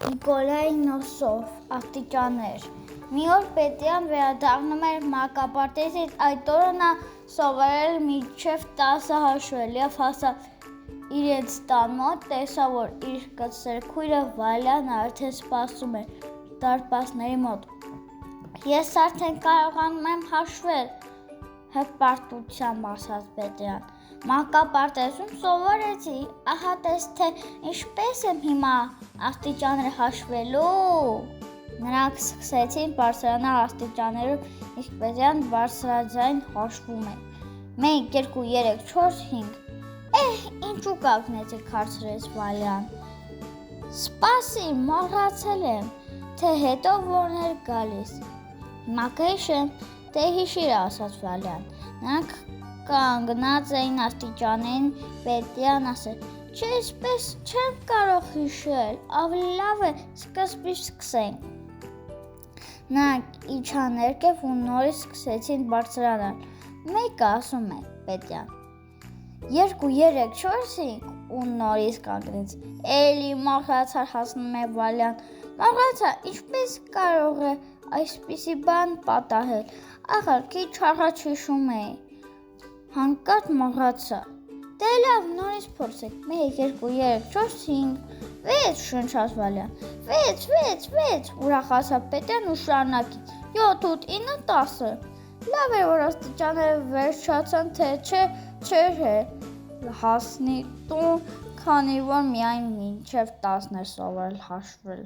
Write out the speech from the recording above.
Նիկոլայ Նոսով, աստիճաններ։ Մի օր Պետյան վերադառնում էր մանկապարտեզից, այդ օրը նա սովորել մինչև 10 հաշվել և հասավ իրենց տան մոտ, տեսավ, որ իր կծրքույրը Վալյան արդեն սպասում էր դարպասների մոտ։ Ես արդեն կարողանում եմ հաշվել, հպարտությամբ ասաց Պետյան։ Մանկապարտեզում սովորեցի, ահա տես թե ինչպես եմ հիմա աստիճանները հաշվելու։ Նրանք սկսեցին բարձրանալ աստիճաններով, իսկ Պետյան բարձրաձայն հաշվում էր։ 1, 2, 3, 4, 5։ Ինչու կանգնեցիք, հարցրեց Վալյան։ Սպասի, մոռացել եմ, թե հետո որն էր գալիս։ Հիմա կհիշեմ, դե հիշիր, ասաց Վալյան։ Նրանք կանգնած էին աստիճաններին, Պետյան ասել. Չէ, այսպես չեմ կարող հիշել, ավելի լավ է սկզբից սկսենք։ Նրանք իջան ներքև ու նորից սկսեցին բարձրանալ։ 1 ասում է Պետյան։ 2, 3, 4, 5 ու նորից կանգնեց։ Էլի մոռացար, հասնում է Վալյան։ Մոռացա, ինչպես կարող է այսպիսի բան պատահել։ Ախր քիչ առաջ հիշում էի։ Հանկարծ մոռացա։ Դե լավ, նորից փորձեք։ 1, 2, 3, 4, 5, 6 շնչաց Վալյան։ 6, ուրախացավ Պետյան ու շարունակեց։ 7, 8, 9, 10։ Լավ էր, որ աստիճանները վերջացան, թե չէր հասնի տուն, քանի որ միայն մինչև 10 էր սովորել հաշվել։